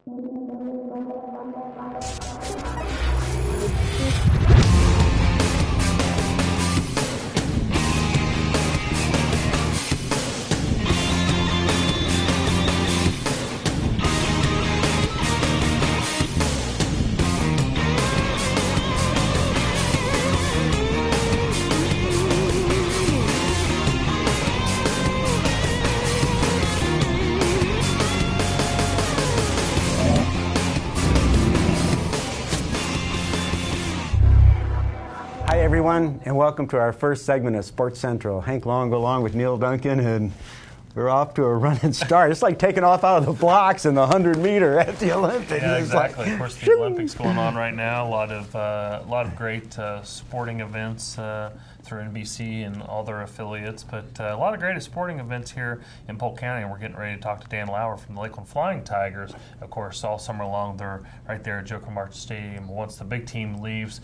Hi everyone, and welcome to our first segment of Sports Central. Hank Long along with Neil Duncan, and we're off to a running start. It's like taking off out of the blocks in the 100-meter at the Olympics. Yeah, It's exactly. like, of course, the Olympics going on right now. A lot of great sporting events through NBC and all their affiliates, but a lot of great sporting events here in Polk County. And we're getting ready to talk to Dan Laur from the Lakeland Flying Tigers. Of course, all summer long they're right there at Joker March Stadium. Once the big team leaves,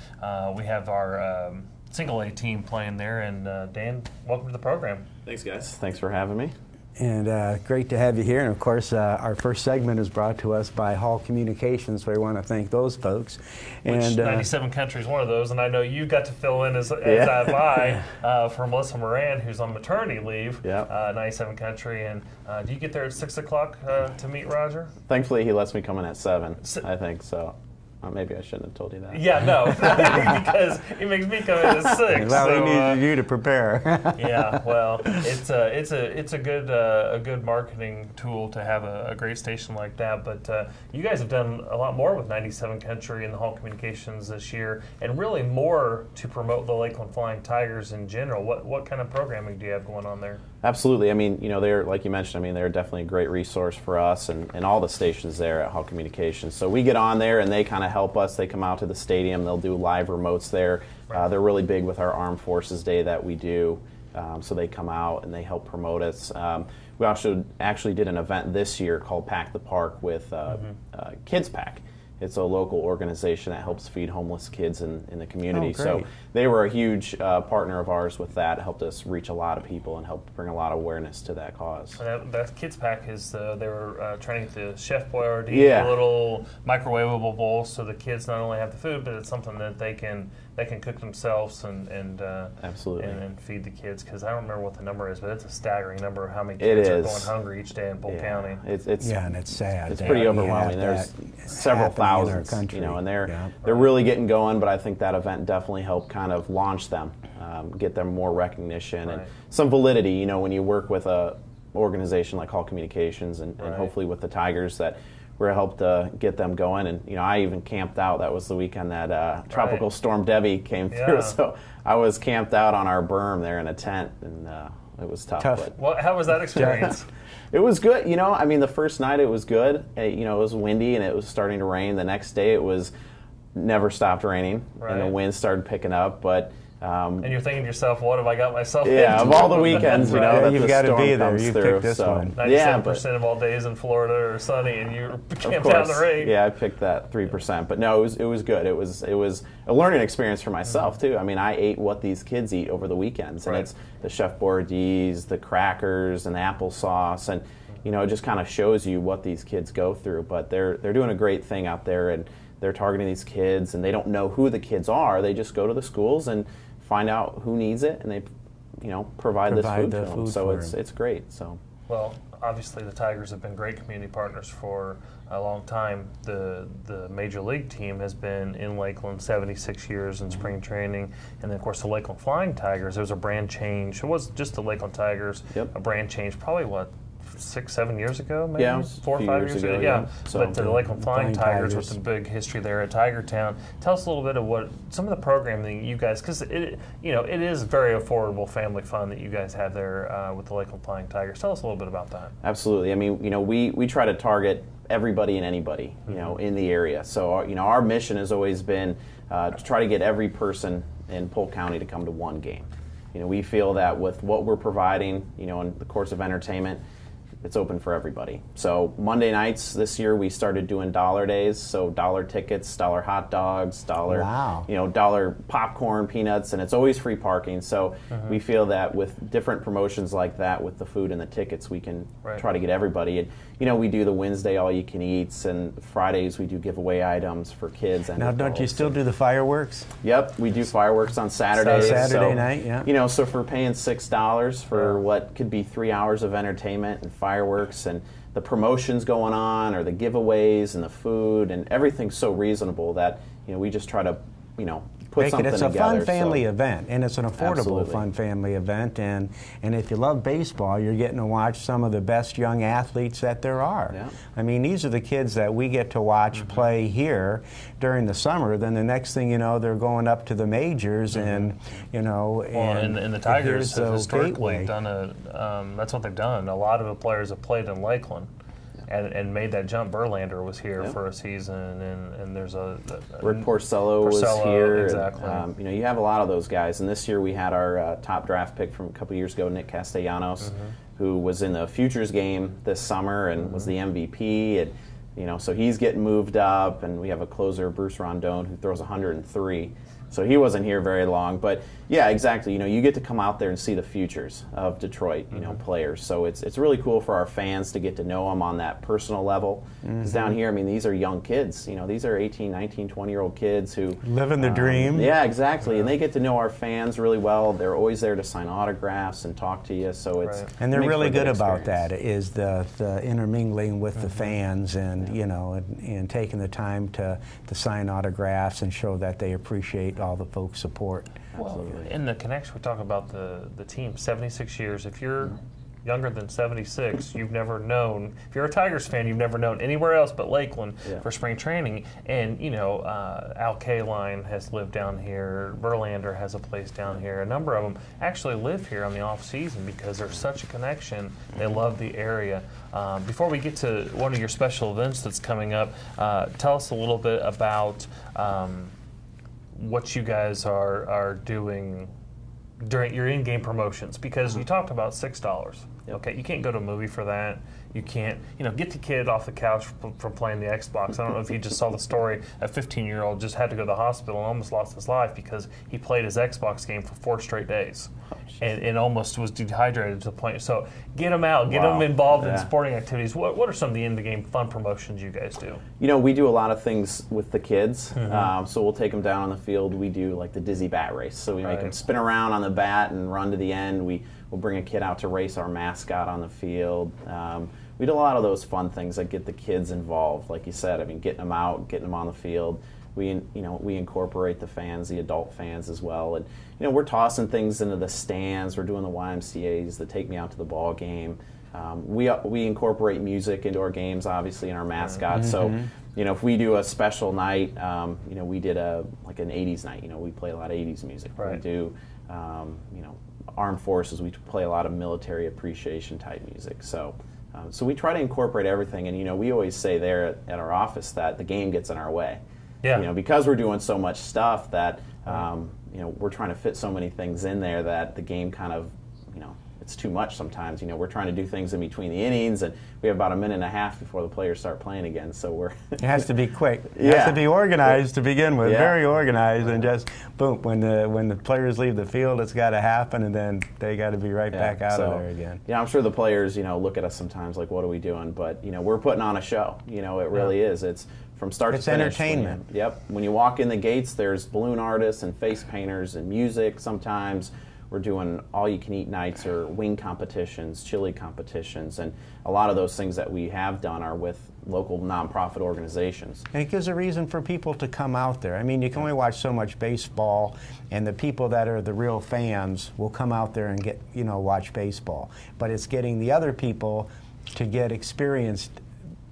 we have our single A team playing there. And Dan, welcome to the program. Thanks, guys. Thanks for having me. And great to have you here. And of course, our first segment is brought to us by Hall Communications, so we want to thank those folks. Which 97 Country is one of those, and I know you got to fill in as have I for Melissa Moran, who's on maternity leave. 97 Country, and do you get there at 6 o'clock to meet Roger? Thankfully, he lets me come in at 7. I think so. Maybe I shouldn't have told you that. Yeah, no, because he makes me come in at 6. Well, so, we needed you to prepare. Yeah, well, it's a good marketing tool to have a great station like that. But you guys have done a lot more with 97 Country and the Hall Communications this year, and really more to promote the Lakeland Flying Tigers in general. What kind of programming do you have going on there? Absolutely. I mean, they're, like you mentioned, they're definitely a great resource for us and all the stations there at Hall Communications. So we get on there and they kind of help us. They come out to the stadium. They'll do live remotes there. Right. They're really big with our Armed Forces Day that we do. So they come out and they help promote us. We actually did an event this year called Pack the Park with Kids Pack. It's a local organization that helps feed homeless kids in the community. So they were a huge partner of ours with that. It helped us reach a lot of people and helped bring a lot of awareness to that cause. That Kids Pack is they were trying to get the Chef Boyardee little microwavable bowls, so the kids not only have the food, but it's something that they can cook themselves and absolutely and feed the kids. Because I don't remember what the number is, but it's a staggering number of how many kids are going hungry each day in Polk County. And it's sad. It's pretty overwhelming. There's several thousands, and they're really getting going. But I think that event definitely helped kind of launch them, get them more recognition and some validity. When you work with a organization like Hall Communications and hopefully with the Tigers that we're helped get them going. And I even camped out. That was the weekend that Tropical Storm Debbie came through. So I was camped out on our berm there in a tent, and it was tough. But, how was that experience? It was good. The first night it was good. It was windy and it was starting to rain. The next day it was never stopped raining, and the wind started picking up. But and you're thinking to yourself, what have I got myself into? Yeah, of all the weekends, that you've got to be there. You picked this one. 97% of all days in Florida are sunny, and you camped out in the rain. Yeah, I picked that 3%. But no, it was good. It was a learning experience for myself too. I ate what these kids eat over the weekends, and it's the Chef Boyardees, the crackers, and the applesauce, and it just kind of shows you what these kids go through. But they're doing a great thing out there, and they're targeting these kids, and they don't know who the kids are. They just go to the schools and find out who needs it, and they, provide this food to them. So it's great. So well, obviously the Tigers have been great community partners for a long time. The Major League team has been in Lakeland 76 years in spring training, and then of course the Lakeland Flying Tigers. There was a brand change. It wasn't just the Lakeland Tigers. A brand change, probably 6-7 years ago, maybe 4 or 5 years ago. Yeah. So, but the Lakeland Flying Tigers with some big history there at Tiger Town. Tell us a little bit of what some of the programming you guys, because it is very affordable family fun that you guys have there with the Lakeland Flying Tigers. Tell us a little bit about that. Absolutely. We try to target everybody and anybody in the area. So our mission has always been to try to get every person in Polk County to come to one game. We feel that with what we're providing, in the course of entertainment, it's open for everybody. So Monday nights this year we started doing dollar days, so dollar tickets, dollar hot dogs, dollar dollar popcorn, peanuts, and it's always free parking. So we feel that with different promotions like that, with the food and the tickets, we can try to get everybody. And we do the Wednesday all you can eats, and Fridays we do giveaway items for kids. And now, don't you still do the fireworks? Yep, we do fireworks on Saturdays. Saturday night, yeah. So if we're paying $6 for what could be 3 hours of entertainment and fireworks and the promotions going on or the giveaways and the food and everything's so reasonable that we just try to put something it's together. A fun family event, and it's an affordable Absolutely. Fun family event, and if you love baseball, you're getting to watch some of the best young athletes that there are. Yeah. I mean, these are the kids that we get to watch play here during the summer. Then the next thing you know, they're going up to the majors, and and the Tigers have historically done that's what they've done. A lot of the players have played in Lakeland. And made that jump. Verlander was here for a season, and there's Rick Porcello was here. Exactly. And, you have a lot of those guys. And this year we had our top draft pick from a couple years ago, Nick Castellanos, who was in the Futures game this summer and was the MVP. And so he's getting moved up. And we have a closer, Bruce Rondon, who throws 103. So he wasn't here very long, but yeah, exactly. You get to come out there and see the futures of Detroit, players. So it's really cool for our fans to get to know them on that personal level. Because down here, I mean, these are young kids. These are 18, 19, 20-year-old kids who living the dream. Yeah, exactly. And they get to know our fans really well. They're always there to sign autographs and talk to you. So and they're really good about that. Is the intermingling with the fans and and taking the time to sign autographs and show that they appreciate all the folks' support. Well, in the connection, we talk about the team, 76 years. If you're younger than 76, you've never known, if you're a Tigers fan, you've never known anywhere else but Lakeland for spring training. And, Al Kaline has lived down here. Verlander has a place down here. A number of them actually live here on the off season because there's such a connection. They love the area. Before we get to one of your special events that's coming up, tell us a little bit about what you guys are doing during your in-game promotions, because you talked about $6. Okay, you can't go to a movie for that. You can't, get the kid off the couch from playing the Xbox. I don't know if you just saw the story. A 15-year-old just had to go to the hospital and almost lost his life because he played his Xbox game for 4 straight days and almost was dehydrated to the point. So get them out, get them involved in sporting activities. What are some of the in-the-game fun promotions you guys do? We do a lot of things with the kids. So we'll take them down on the field. We do like the Dizzy Bat Race. So we make them spin around on the bat and run to the end. We'll bring a kid out to race our mascot on the field. We do a lot of those fun things that get the kids involved. Like you said, I mean, getting them out, getting them on the field. We incorporate the fans, the adult fans as well. And, we're tossing things into the stands. We're doing the YMCA's that take me out to the ball game. We incorporate music into our games, obviously, in our mascot. So, if we do a special night, we did an 80s night. We play a lot of 80s music. We do, Armed Forces. We play a lot of military appreciation type music. So we try to incorporate everything. And, we always say there at our office that the game gets in our way. Yeah. Because we're doing so much stuff that, we're trying to fit so many things in there that the game kind of, it's too much sometimes. We're trying to do things in between the innings, and we have about a minute and a half before the players start playing again. So it has to be quick. It has to be organized to begin with, very organized, and just boom. When the players leave the field, it's got to happen, and then they got to be right back out of there again. Yeah, I'm sure the players, look at us sometimes like, what are we doing? But we're putting on a show. It really is. It's from start to finish. It's entertainment. When you walk in the gates, there's balloon artists and face painters and music sometimes. We're doing all-you-can-eat nights or wing competitions, chili competitions, and a lot of those things that we have done are with local nonprofit organizations. And it gives a reason for people to come out there. I mean, you can only watch so much baseball, and the people that are the real fans will come out there and get, watch baseball. But it's getting the other people to get experienced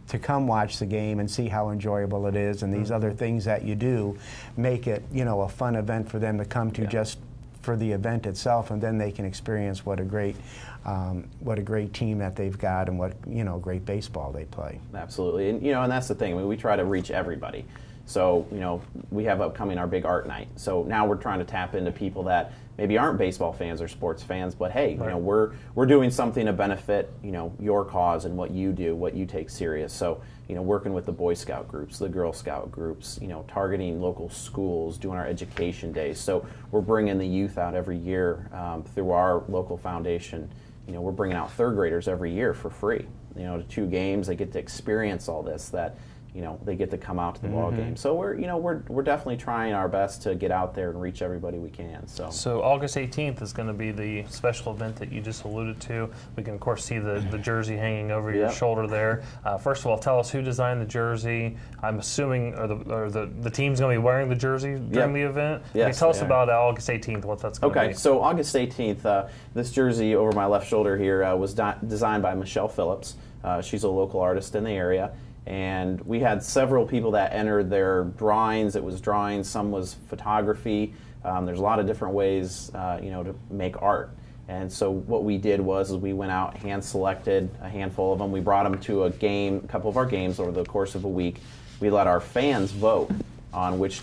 to come watch the game and see how enjoyable it is, and these other things that you do make it, a fun event for them to come to just for the event itself, and then they can experience what a great team that they've got and what great baseball they play. Absolutely, and and that's the thing. I mean, we try to reach everybody. So, we have upcoming our big art night. So now we're trying to tap into people that maybe aren't baseball fans or sports fans, but hey, we're doing something to benefit, your cause and what you do, what you take serious. So, working with the Boy Scout groups, the Girl Scout groups, targeting local schools, doing our education days. So we're bringing the youth out every year through our local foundation. We're bringing out third graders every year for free. To 2 games, they get to experience all this that they get to come out to the ball game. So we're definitely trying our best to get out there and reach everybody we can. So August 18th is going to be the special event that you just alluded to. We can of course see the jersey hanging over your shoulder there. First of all, tell us who designed the jersey. I'm assuming the team's going to be wearing the jersey during the event. Yes, tell us about August 18th, what that's going to be. Okay, so August 18th, this jersey over my left shoulder here was designed by Michelle Phillips. She's a local artist in the area. And we had several people that entered their drawings. It was drawings, some was photography. There's a lot of different ways, to make art. And so what we did was we went out, hand-selected a handful of them. We brought them to a couple of our games over the course of a week. We let our fans vote on which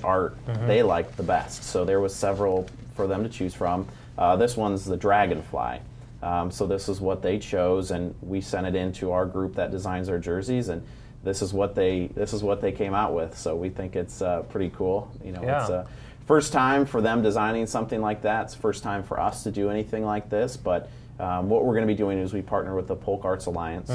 art they liked the best. So there was several for them to choose from. This one's the dragonfly. So this is what they chose, and we sent it into our group that designs our jerseys, and this is what they came out with. So we think it's pretty cool. It's a first time for them designing something like that. It's the first time for us to do anything like this. But what we're going to be doing is we partner with the Polk Arts Alliance.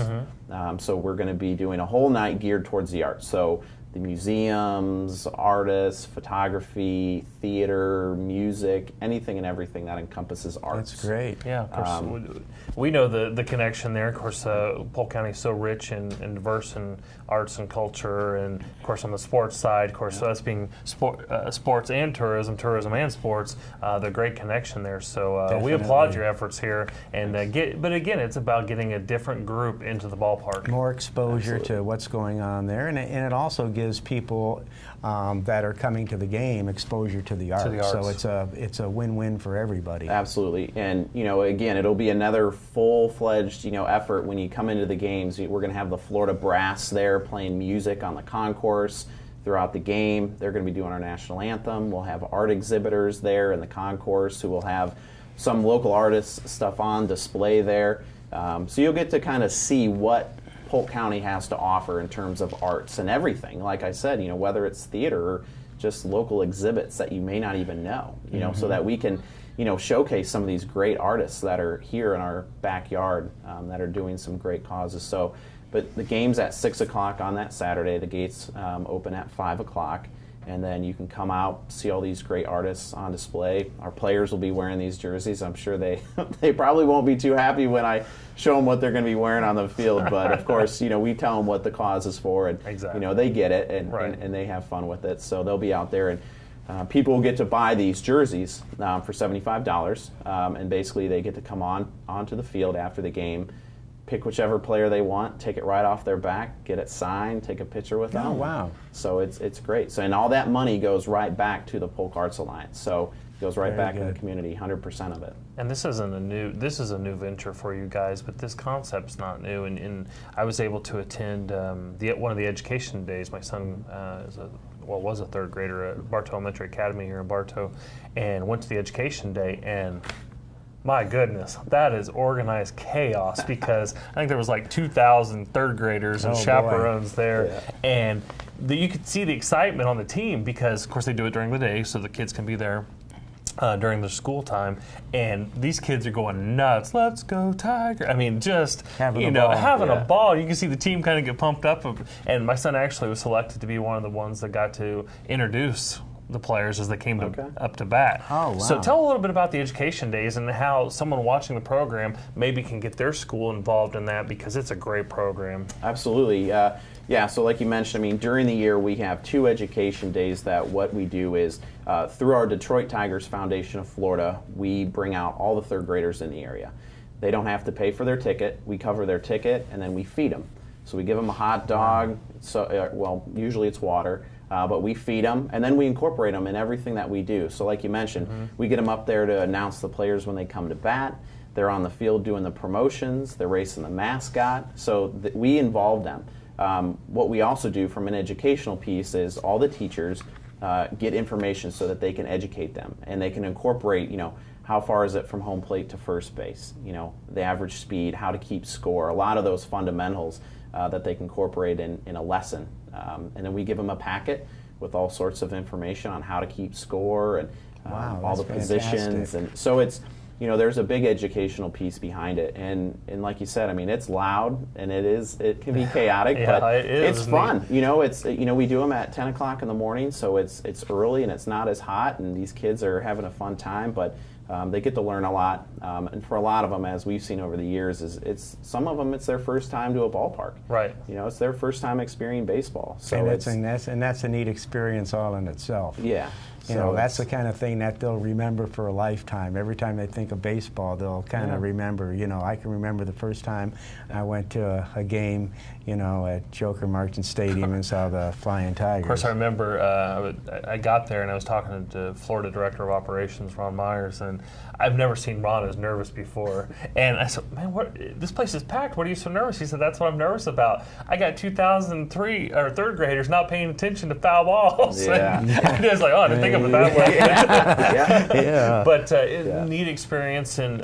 So we're going to be doing a whole night geared towards the arts. So the museums, artists, photography, theater, music, anything and everything that encompasses arts. That's great. Yeah, of course. We know the connection there. Of course, Polk County is so rich and diverse in arts and culture, and of course on the sports side, of course, us being sports and tourism and sports, the great connection there. So we applaud your efforts here. And but again, it's about getting a different group into the ballpark. More exposure to what's going on there, and it also gives people that are coming to the game exposure to the arts. So it's a win-win for everybody. Absolutely. And again, it'll be another full-fledged effort when you come into the games. We're going to have the Florida Brass there playing music on the concourse throughout the game. They're going to be doing our national anthem. We'll have art exhibitors there in the concourse who will have some local artists stuff on display there. So you'll get to kind of see what Polk County has to offer in terms of arts and everything. Like I said, whether it's theater or just local exhibits that you may not even know, so that we can, showcase some of these great artists that are here in our backyard that are doing some great causes. So, but the game's at 6 o'clock on that Saturday. The gates open at 5 o'clock. And then you can come out, see all these great artists on display. Our players will be wearing these jerseys. I'm sure they probably won't be too happy when I show them what they're going to be wearing on the field. But of course, we tell them what the cause is for, and they get it, and they have fun with it. So they'll be out there, and people will get to buy these jerseys for $75, and basically they get to come onto the field after the game, pick whichever player they want, take it right off their back, get it signed, take a picture with them. Oh, wow. So it's great. So, and all that money goes right back to the Polk Arts Alliance. So it goes right back in the community, 100% of it. And this is a new venture for you guys, but this concept's not new. And I was able to attend one of the education days. My son was a third grader at Bartow Elementary Academy here in Bartow, and went to the education day, and my goodness, that is organized chaos, because I think there was like 2,000 third graders and chaperones there, and you could see the excitement on the team, because of course they do it during the day so the kids can be there during their school time, and these kids are going nuts. Let's go Tiger! I mean, just having a ball. You can see the team kind of get pumped up, and my son actually was selected to be one of the ones that got to introduce the players as they came up to bat. Oh, wow. So tell a little bit about the education days and how someone watching the program maybe can get their school involved in that, because it's a great program. Absolutely. So like you mentioned, during the year we have 2 education days that what we do is through our Detroit Tigers Foundation of Florida, we bring out all the third graders in the area. They don't have to pay for their ticket. We cover their ticket, and then we feed them. So we give them a hot dog, usually it's water, but we feed them, and then we incorporate them in everything that we do. So like you mentioned, we get them up there to announce the players when they come to bat. They're on the field doing the promotions. They're racing the mascot. So we involve them. what we also do from an educational piece is all the teachers get information so that they can educate them, and they can incorporate, how far is it from home plate to first base, the average speed, how to keep score, a lot of those fundamentals that they can incorporate in a lesson. And then we give them a packet with all sorts of information on how to keep score and all the positions. And so it's, there's a big educational piece behind it. And like you said, I mean, it's loud and it can be chaotic, Yeah, but it's fun. We do them at 10 o'clock in the morning, so it's early and it's not as hot, and these kids are having a fun time, but they get to learn a lot. And for a lot of them, as we've seen over the years, some of them it's their first time to a ballpark. Right. It's their first time experiencing baseball. So and that's a neat experience all in itself. Yeah. That's the kind of thing that they'll remember for a lifetime. Every time they think of baseball, they'll kind of remember. I can remember the first time I went to a game, at Joker Marchant Stadium and saw the Flying Tigers. Of course, I remember I got there and I was talking to Florida Director of Operations, Ron Myers, and I've never seen Ron as nervous before. And I said, man, this place is packed. What are you so nervous? He said, that's what I'm nervous about. I got 2003 or third graders not paying attention to foul balls. Yeah. And he was like, oh, I didn't think of it that way. Yeah. But neat experience. And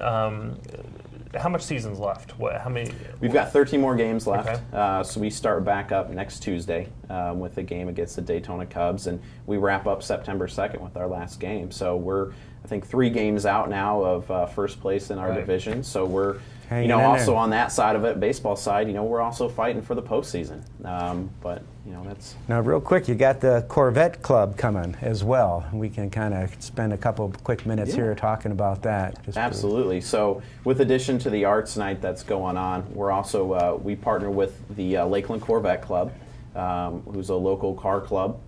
how much season's left? How many? We've got 13 more games left. Okay. So we start back up next Tuesday with a game against the Daytona Cubs, and we wrap up September 2nd with our last game. So we're, I think, 3 games out now of first place in our division. So we're also on that side of it, baseball side, we're also fighting for the postseason. But that's... Now, real quick, you got the Corvette Club coming as well. We can kind of spend a couple of quick minutes here talking about that. Absolutely. So, with addition to the arts night that's going on, we're also we partner with the Lakeland Corvette Club, who's a local car club.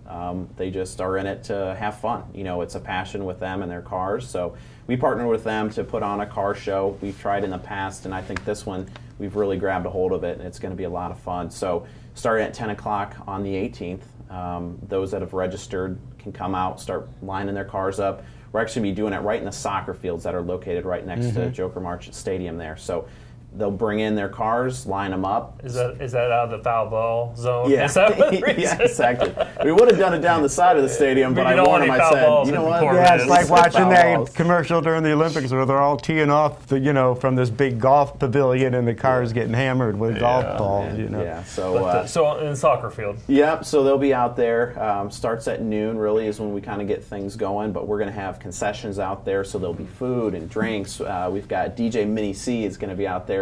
They just are in it to have fun. It's a passion with them and their cars. So we partner with them to put on a car show. We've tried in the past, and I think this one we've really grabbed a hold of it, and it's going to be a lot of fun. So starting at 10 o'clock on the 18th, those that have registered can come out, start lining their cars up. We're actually going to be doing it right in the soccer fields that are located right next to Joker Marchant Stadium there. So they'll bring in their cars, line them up. Is that out of the foul ball zone? Yeah, Is that what the reason? Yeah, exactly. We would have done it down the side of the stadium, but I warned them. I said, you know what? Yeah, it's like watching that commercial during the Olympics where they're all teeing off, from this big golf pavilion, and the cars getting hammered with golf balls. Yeah. So in the soccer field. Yep. So they'll be out there. Starts at noon. Really is when we kind of get things going. But we're going to have concessions out there, so there'll be food and drinks. We've got DJ Mini C is going to be out there.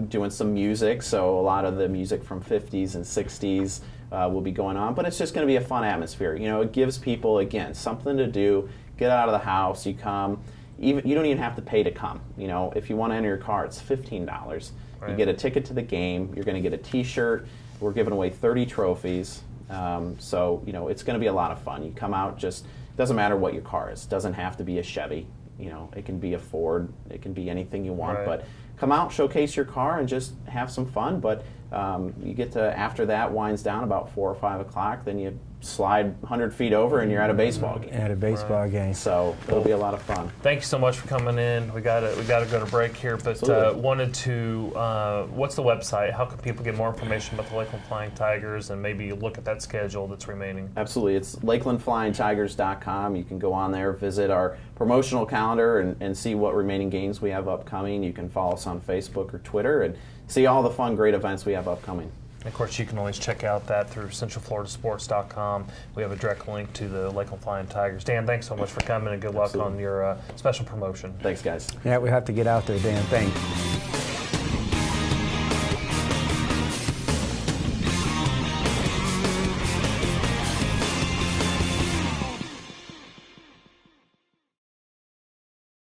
Doing some music, so a lot of the music from 50s and 60s will be going on, but it's just going to be a fun atmosphere. It gives people, again, something to do, get out of the house, you come, you don't even have to pay to come. If you want to enter your car, it's $15. Right. You get a ticket to the game, you're going to get a t-shirt, we're giving away 30 trophies, so it's going to be a lot of fun. You come out, just doesn't matter what your car is, it doesn't have to be a Chevy, it can be a Ford, it can be anything you want, but come out, showcase your car, and just have some fun. But you get to, after that winds down about 4 or 5 o'clock, then you slide 100 feet over and you're at a baseball game. At a baseball game. So it'll be a lot of fun. Thank you so much for coming in. We got to go to break here, but wanted to. What's the website? How can people get more information about the Lakeland Flying Tigers and maybe look at that schedule that's remaining? Absolutely, it's LakelandFlyingTigers.com. You can go on there, visit our promotional calendar, and see what remaining games we have upcoming. You can follow us on Facebook or Twitter and see all the fun, great events we have upcoming. Of course, you can always check out that through CentralFloridaSports.com. We have a direct link to the Lakeland Flying Tigers. Dan, thanks so much for coming, and good luck on your special promotion. Thanks, guys. Yeah, we have to get out there, Dan. Thanks.